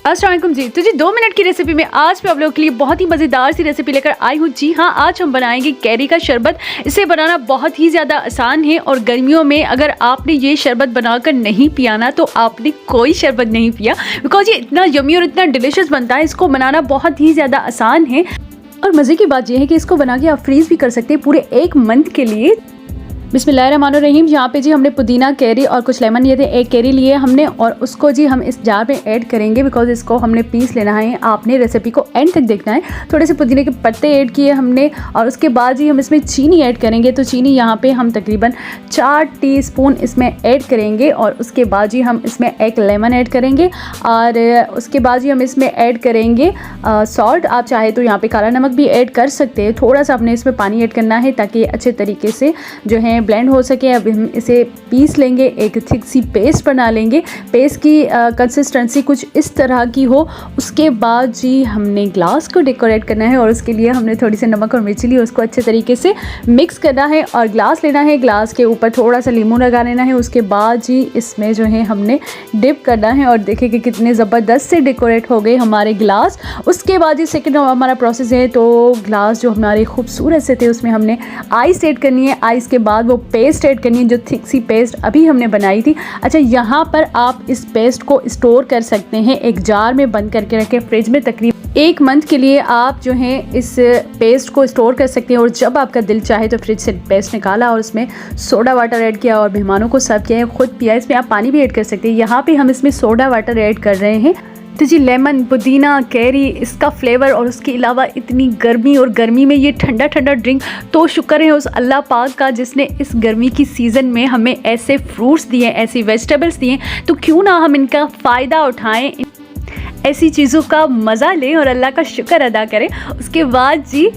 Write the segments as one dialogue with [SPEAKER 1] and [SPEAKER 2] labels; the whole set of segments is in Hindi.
[SPEAKER 1] अस्सलाम वालेकुम जी। तो जी 2 मिनट की रेसिपी में आज मैं आप लोगों के लिए बहुत ही मज़ेदार सी रेसिपी लेकर आई हूँ। जी हाँ, आज हम बनाएंगे कैरी का शरबत। इसे बनाना बहुत ही ज़्यादा आसान है और गर्मियों में अगर आपने ये शरबत बनाकर नहीं पिया ना तो आपने कोई शरबत नहीं पिया, बिकॉज ये इतना यमी और इतना डिलीशियस बनता है। इसको बनाना बहुत ही ज़्यादा आसान है और मज़े की बात यह है कि इसको बना के आप फ्रीज़ भी कर सकते हैं पूरे 1 मंथ के लिए। बिस्मिल्लाहिर्रहमानिर्रहीम। यहाँ पे जी हमने पुदीना, कैरी और कुछ लेमन लिए थे। 1 कैरी लिए हमने और उसको जी हम इस जार में ऐड करेंगे बिकॉज इसको हमने पीस लेना है। आपने रेसिपी को एंड तक देखना है। थोड़े से पुदीने के पत्ते ऐड किए हमने और उसके बाद जी हम इसमें चीनी ऐड करेंगे। तो चीनी यहाँ पे हम तकरीबन 4 टीस्पून इसमें ऐड करेंगे और उसके बाद जी हम इसमें 1 लेमन ऐड करेंगे और उसके बाद जी हम इसमें ऐड करेंगे सॉल्ट। आप चाहे तो यहाँ पे काला नमक भी ऐड कर सकते हैं। थोड़ा सा हमने इसमें पानी ऐड करना है ताकि अच्छे तरीके से जो है ब्लेंड हो सके। अब हम इसे पीस लेंगे, एक थिक सी पेस्ट बना लेंगे। पेस्ट की कंसिस्टेंसी कुछ इस तरह की हो। उसके बाद जी हमने ग्लास को डेकोरेट करना है और उसके लिए हमने थोड़ी सी नमक और मिर्ची ली, उसको अच्छे तरीके से मिक्स करना है और ग्लास लेना है। ग्लास के ऊपर थोड़ा सा लीमू लगा लेना है। उसके बाद जी इसमें जो है हमने डिप करना है और देखें कि कितने ज़बरदस्त से डेकोरेट हो गए हमारे ग्लास। उसके बाद जी सेकेंड हमारा प्रोसेस है, तो ग्लास जो हमारे खूबसूरत से थे उसमें हमने आइस ऐड करनी है। आइस के बाद वो पेस्ट ऐड करनी है, जो थिक सी पेस्ट अभी हमने बनाई थी। अच्छा, यहाँ पर आप इस पेस्ट को स्टोर कर सकते हैं, एक जार में बंद करके रखें फ्रिज में। तकरीबन 1 मंथ के लिए आप जो है इस पेस्ट को स्टोर कर सकते हैं और जब आपका दिल चाहे तो फ्रिज से पेस्ट निकाला और उसमें सोडा वाटर ऐड किया और मेहमानों को सर्व किया, खुद पिया। इसमें आप पानी भी ऐड कर सकते हैं। यहाँ पे हम इसमें सोडा वाटर ऐड कर रहे हैं। तो जी लेमन, पुदीना, कैरी, इसका फ्लेवर और उसके अलावा इतनी गर्मी और गर्मी में ये ठंडा ठंडा ड्रिंक, तो शुक्र है उस अल्लाह पाक का जिसने इस गर्मी की सीज़न में हमें ऐसे फ्रूट्स दिए, ऐसी वेजिटेबल्स दिए। तो क्यों ना हम इनका फ़ायदा उठाएं, ऐसी चीज़ों का मज़ा लें और अल्लाह का शुक्र अदा करें। उसके बाद जी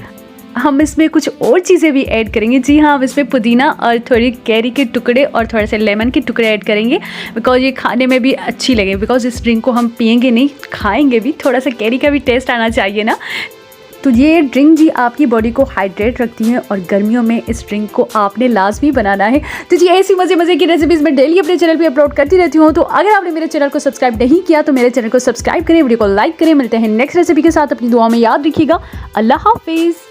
[SPEAKER 1] हम इसमें कुछ और चीज़ें भी ऐड करेंगे। जी हाँ, हम इसमें पुदीना और थोड़ी कैरी के टुकड़े और थोड़े से लेमन के टुकड़े ऐड करेंगे बिकॉज ये खाने में भी अच्छी लगे। बिकॉज इस ड्रिंक को हम पियेंगे नहीं, खाएंगे भी, थोड़ा सा कैरी का भी टेस्ट आना चाहिए ना। तो ये ड्रिंक जी आपकी बॉडी को हाइड्रेट रखती है और गर्मियों में इस ड्रिंक को आपने लाजमी बनाना है। तो जी ऐसी मज़े की रेसिपीज़ मैं डेली अपने चैनल पे अपलोड करती रहती हूँ। तो अगर आपने मेरे चैनल को सब्सक्राइब नहीं किया तो मेरे चैनल को सब्सक्राइब करें, वीडियो को लाइक करें। मिलते हैं नेक्स्ट रेसिपी के साथ। अपनी दुआ में याद रखिएगा। अल्लाह हाफिज़।